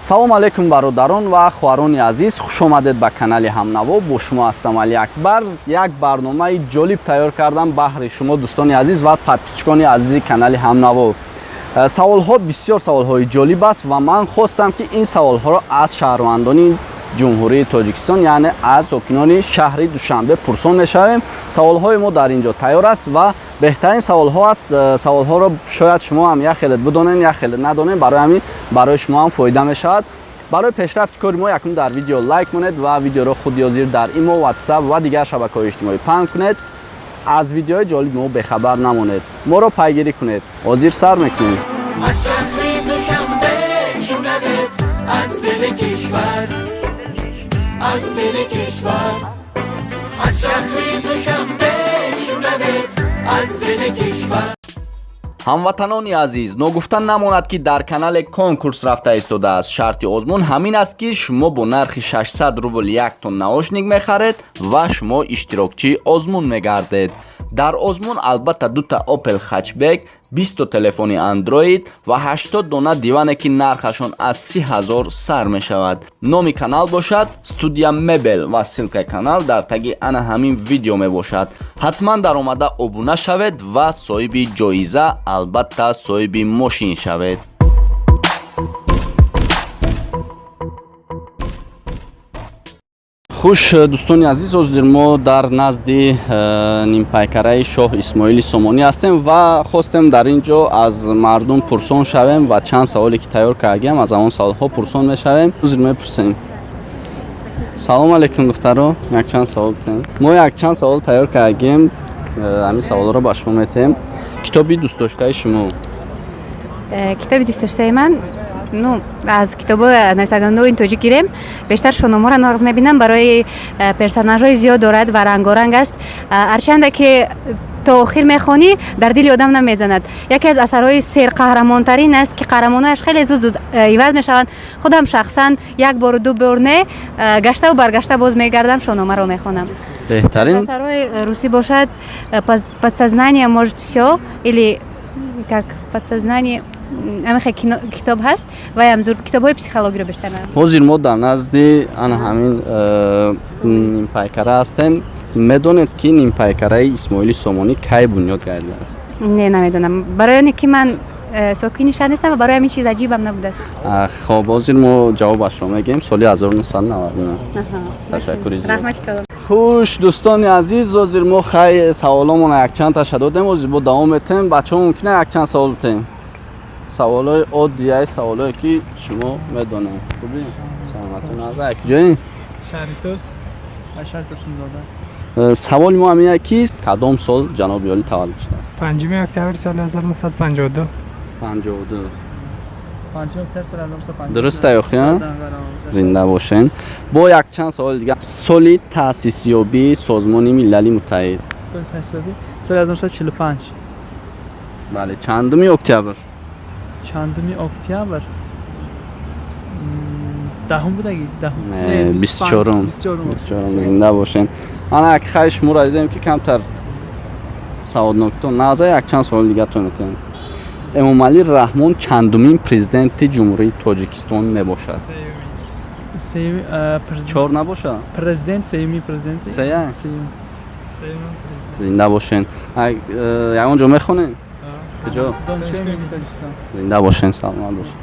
салом алейкум бародарон ва хуҳарони азиз, хуш омадед ба канали ҳамнаво. Бо шумо ҳастам Али Акбар. Як барномаи ҷолиб тайёр кардам баҳри шумо дӯстони азиз ва подписчикони азизи канали ҳамнаво. Саволҳо бисёр саволҳои ҷолиб аст ва ман хостам ки ин саволҳоро аз шаҳрвандони ҷумҳурии Тоҷикистон, яъне аз сокинони шаҳри Душанбе пурсон мешавем. Саволҳои мо дар инҷо тайёр аст ва беҳтарин саволҳо аст. Саволҳоро шояд шумо ҳам як хеле бидонед, як хеле надонед, барои ҳамин барои шумо ҳам фоида мешавад. Барои пешрафти кори мо якум дар видео лайк монед ва видеоро худёзир дар имо, WhatsApp ва дигар шабакаҳои иҷтимоӣ паҳн кунед. аз видеои ҷолиби мо бехабар намонед. Моро пайгирӣ кунед. ҳозир сар мекунем. از شهر دوشنبه شنوید از دل کشور از دل کشور از شهر دوشنبه شنوید از دل کشور ҳамватанони азиз, ногуфтан намонад ки дар канале конкурс рафта истодааст. шарти озмун ҳамин аст ки шумо бо нархи 600 рубл як тон наушник мехаред ва шумо иштирокчии озмун мегардед. дар озмун албатта дута Opel хачбек, 20 телефони Android ва 80 дона диване ки нархашон аз 30,000 сар мешавад. номи канал бошад студия мебел ва ссылкаи канал дар таги ана ҳамин видео мебошад. ҳатман даромада обуна шавед ва соҳиби ҷоиза, албатта соҳиби мошин шавед. хуш дӯстони азиз, ҳозир мо дар назди нимпайкараи шоҳ Исмоили Сомонӣ ҳастем ва хостем дар ин ҷо аз мардум пурсон шавем ва чанд саволе ки тайёр кардем аз ҳамон саволҳо пурсон мешавем. ҳозир мепурсем. салом алейкум духтаро, якчанд савол бутем. мо якчанд савол тайёр кардем, ҳамин саволҳоро ба шумо метем. китоби дӯстдоштаи шумо? китоби дӯстдоштаи ман аз китобҳои нависанданои тоҷик гирем. бештар шоҳномаро нағз мебинам, барои персонажҳои зиёд дорад ва рангоранг аст. ҳарчанде ки то охир мехонӣ, дар дили одам намезанад. яке аз асарҳои серқаҳрамонтарин аст ки қаҳрамонааш хеле зуд иваз мешаванд. худам шахсан як бору ду бор не гаштаву баргашта боз мегардам, шоҳномаро мехонам. беҳтарин асарҳои русӣ бошад подсознание может всё или как подсознание, амихе китоб ҳаст ва ям зур китобҳои психологиро бештар надам. ҳозир мо дар назди ана ҳамин нимпайкара ҳастем. медонед ки нимпайкараи Исмоили Сомонӣ кай бунёд гардидааст? Не, намедонам. барои оне ки ман сокини шаҳр нестам ва барои ҳамин чиз аҷибам набудааст. хоб, ҳозир мо ҷавобашро мегем. соли 1999. ташаккури зиёд. раҳмати калон. хуш дӯстони азиз, ҳозир мо хай саволомона якчандташа додем. ҳозир бо давом метем. бачаҳо мумкина якчанд савол бутем. саволҳои оддияи саволҳое ки шумо медонед. хуби? саломатон аза якҷои? Шаритос ва Шаритосунзода. саволи мо ҳамин ки кадом сол ҷаноби олӣ таваллуд шудааст? 5 октябр соли 1952. 52. 5 октябр соли 1952. дуруст аёхи? зинда бошен. бо якчанд саволи дигар. соли таъсисёбии Созмони Милали Муттаҳид? Соли таъсисёбӣ соли 1945. бале. чандуми октябр? чандуми октябр? دهم بود اگه دهم. نه 24. 24 زنده باشین. من اگه خواهش شما دیدم که کمتر سوادناکتون نازه یک چند سوال دیگه تو میتونم. امامعلی رحمان چندمین پرزیدنت جمهوری تاجیکستان میباشد؟ سیمی 4 نباشه؟ پرزیدنت سیمی پرزیدنت. سیمی. سیمی پرزیدنت. زنده باشین. اگه اونجا میخونین؟ کجا؟ دانشگاه تاجیکستان. زنده باشین، سلامت باشین.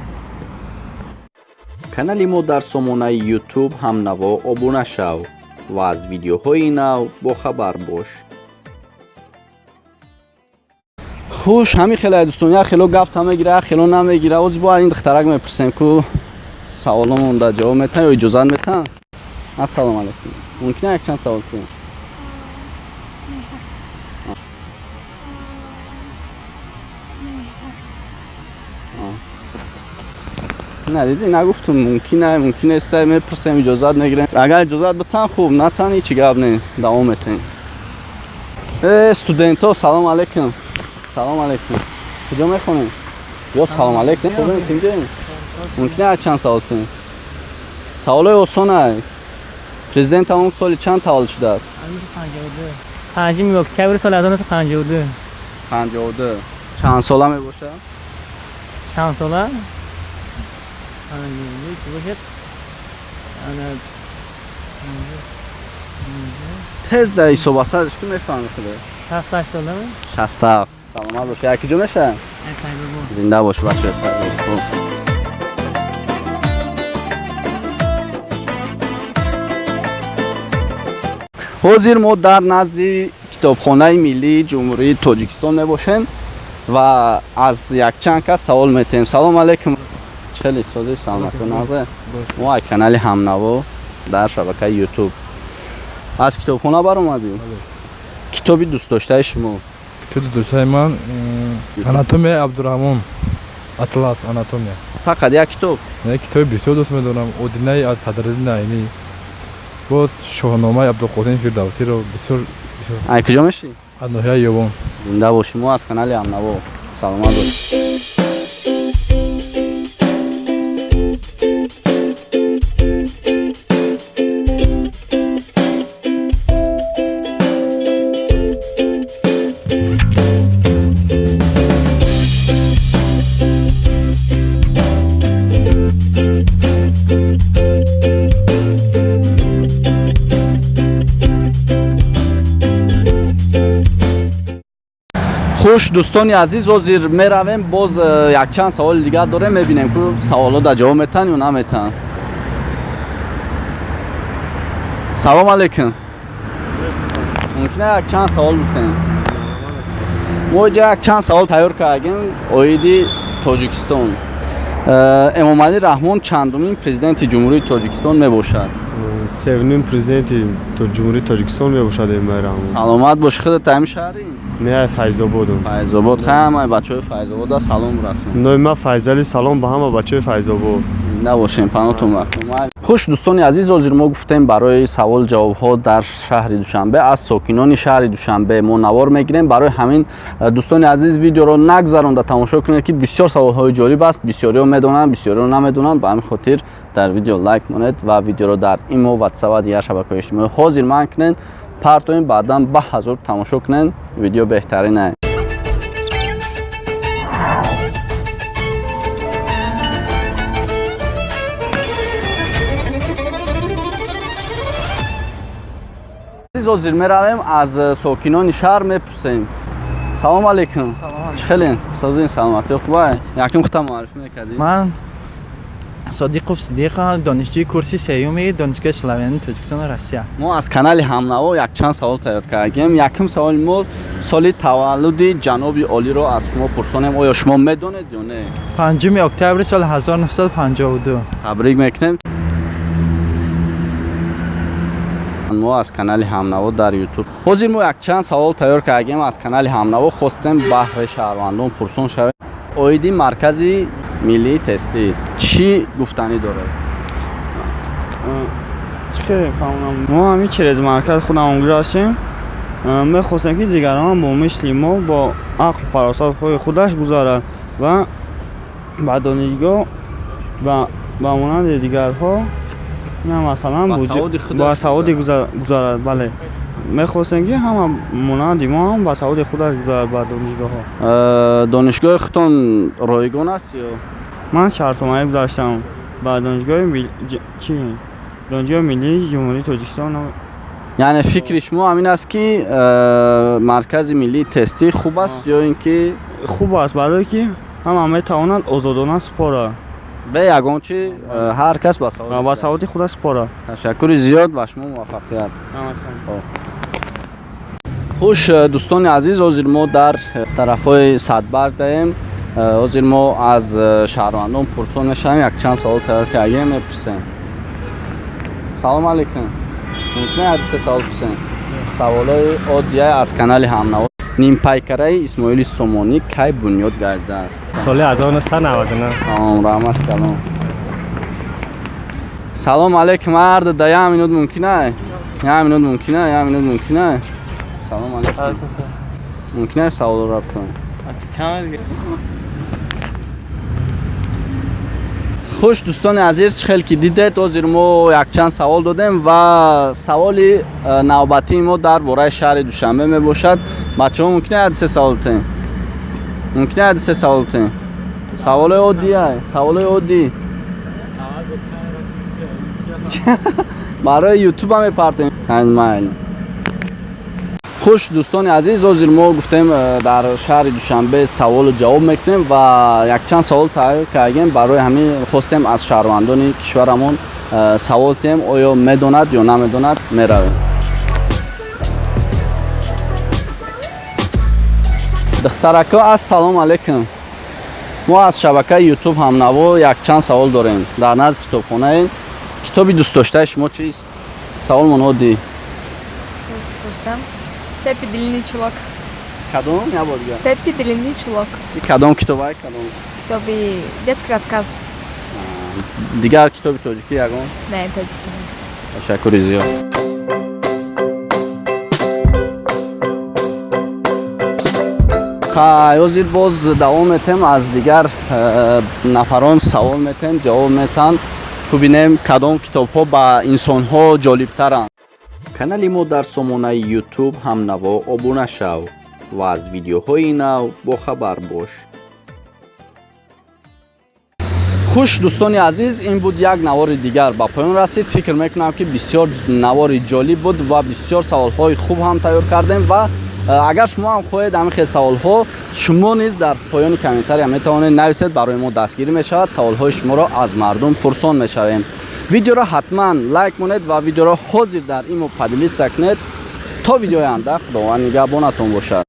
канали мо дар сомонаи YouTube ҳамнаво обуна шав ва аз видеоҳои нав бохабар бош. хуш, ҳамин хеле дӯстон, як хело гап та мегира, як хело намегира. ҳозир бо ин духтарак мепурсем ку саволомон да ҷавоб метан ё иҷозат метан? ассалому алайкум. мумкина якчанд савол кунем? نه دیدی نگفتم ممکنه است میپرسیم اجازت میگیریم. اگر اجازت بتن خوب، نتن هیچ گپ نیست، دوام میتین. استودنت ها سلام علیکم. سلام علیکم. کجا میخونین؟ یا سلام علیکم خوبین اینجا؟ ممکنه چند سوال کنیم؟ سوالای آسانه. پرزیدنت اون سال چند تولد شده است؟ 5 اکتبر سال 1952. 52. چند ساله می باشه؟ چند ساله؟ چی باشد؟ انا تز در ایسو بسادش که میفهمی خدا 68 سالمه 67 سلامت باشه یکی جو میشه؟ زنده باش بچه حاضر ما در نزد کتابخانه ملی جمهوری تاجیکستان میباشیم و از یک چند کس سوال میتیم. سلام علیکم. خیلی سازی سلامت و نازه ما کانال همنوا در شبکه یوتیوب از کتابخانه بر اومدیم. کتابی دوست داشته شما؟ کتاب دوست من آناتومی عبدالرحمن اطلاس آناتومی. فقط یک کتاب؟ نه کتاب بسیار دوست می‌دارم. اودینه از صدرالدین عینی باز شاهنامه عبدالقادر فردوسی رو بسیار ای کجا میشی؟ از ناحیه یوان. زنده باشی. ما از کانال همنوا سلامت باش. خوش دوستانی عزیز حاضر میرویم باز یک چند سوال دیگه داریم میبینیم که سوالا در جواب میتن یا نمیتن. سلام علیکم. ممکنه یک چند سوال بکنیم؟ ما اینجا یک چند سوال تیار کردیم اویدی تاجیکستان. امام علی رحمان چندمین پرزیدنت جمهوری تاجیکستان میباشد؟ سومین پرزیدنت جمهوری تاجیکستان میباشد امام علی رحمان. سلامت باش. خودت تایم شهری؟ نه فیض‌آبادم. فیض‌آباد. همه بچه‌های فیض‌آباد سلام برسون. نام من فیض سلام به همه بچه‌های فیض‌آباد. نباشین پناهتون مکتوم. خوش دوستان عزیز حاضر ما گفتیم برای سوال جواب ها در شهر دوشنبه از ساکنان شهر دوشنبه ما نوار میگیریم. برای همین دوستان عزیز ویدیو رو نگذارند تماشا کنید که بسیار سوال های جالب است. بسیاری ها میدونن بسیاری ها نمیدونن. به همین خاطر در ویدیو لایک مونید و ویدیو رو در ایمو واتساپ و دیگر شبکه‌های اجتماعی حاضر من کنین پرتوین بعداً به حضور تماشا کنین. ویدیو بهترینه. حاضر میرویم از ساکنان شهر میپرسیم. سلام علیکم. چخلین؟ سازین سلامتی خوبه؟ یکم خودت معرفی میکردی؟ من صادقوف صدیق دانشجوی کورس سیوم دانشگاه اسلامی تاجیکستان روسیه. ما از کانال همنوا یک چند سوال تیار کردیم. یکم سوال ما سال تولد جناب عالی رو از شما پرسانیم. آیا شما میدونید یا نه؟ 5 اکتبر سال 1952. تبریک میکنیم. ما از کانال همنوا در یوتیوب حاضر ما یک چند سوال تیار کردیم از کانال همنوا خواستیم بهر شهروندان پرسان شویم. اویدی مرکزی ملی تستی چی گفتنی داره؟ چه فهمم ما همین چیز مرکز خودم اونجا هستیم. میخواستم که دیگران با مثل ما با عقل فراست خود خودش گذارن و با دانشگاه و با مانند دیگرها نه مثلا با سعودی گذارد. بله میخواستم که همه مانند ما هم با سعودی خودش گذارد با دانشگاه ها. دانشگاه خودتون رایگان است یا؟ من شرطنامه داشتم با دانشگاه دانشگاه ملی جمهوری تاجیکستان. یعنی فکر شما همین است که مرکز ملی تستی خوب است یا اینکه خوب است برای که همه میتوانند آزادانه سپاره به یگان چی هر کس با سعودی خودش سپاره. تشکر زیاد و شما موفقیت. خوش دوستان عزیز حاضر ما در طرفای صدبرگ داریم. حاضر ما از شهروندان پرسان میشیم. یک چند سوال تیار کردیم میپرسیم. سلام علیکم. ممکنه حدیث سوال پرسیم؟ سوالای عادیه از کانال همنوا. نیم پیکره اسماعیل سومانی کی بنیاد گردیده است؟ سال 1999. رحمت کردم. سلام علیکم مرد ده یه منوت ممکنه؟ یه منوت ممکنه؟ یه منوت ممکنه؟ سلام علیکم. ممکنه سوال را بکنم؟ خوش دوستان عزیز چخیل که دیدید حاضر ما یک چند سوال دادیم و سوال نوبتی ما در باره شهر دوشنبه می باشد. بچه ها ممکنه حدیث سوال بتین؟ ممکنه حدیث سوال بتین؟ سوال عادی های؟ سوال عادی برای یوتیوب هم میپرتیم. مایل. خوش دوستان عزیز، حاضر ما گفتیم در شهر دوشنبه سوال و جواب میکنیم و یک چند سوال تهیه کردیم برای همین خواستیم از شهروندان کشورمون سوال تیم آیا میدوند یا نمیدوند میرویم. دخترکا السلام علیکم. ما از شبکه یوتیوب هم نوا یک چند سوال داریم در نزد کتابخانه. این کتابی دوست داشته شما چیست؟ سوال منودی. دوست داشتم Пеппи длинный чулок. کدام یا بود دیگه؟ Пеппи длинный чулок. کدام کتابه کدام؟ Китоби детский рассказ. دیگر کتابی تاجیکی یگان؟ Не, таджики. تشکر زیاد. خیلی باز دوام میتیم از دیگر نفران سوال میتیم جواب میتن تو بینیم کدام کتاب ها با انسان ها جالب ترند. کانال ما در سامانه یوتیوب هم نوا ابونه شو و از ویدیوهای نو با خبر باش. خوش دوستان عزیز، این بود یک نوار دیگر با پایان رسید. فکر میکنم که بسیار نوار جالب بود و بسیار سوال های خوب هم تیار کردیم و اگر شما هم خواهید همین خیلی سوال ها شما نیز در پایان کامنتاری هم میتوانید نویسید، برای ما دستگیری میشود، سوال های شما را از مردم پرسان میشویم. ویدیو را حتما لایک کنید و ویدیو را حاضر در این پدیلیت سکنید. تا ویدیو آینده خداوند نگهبانتون باشد.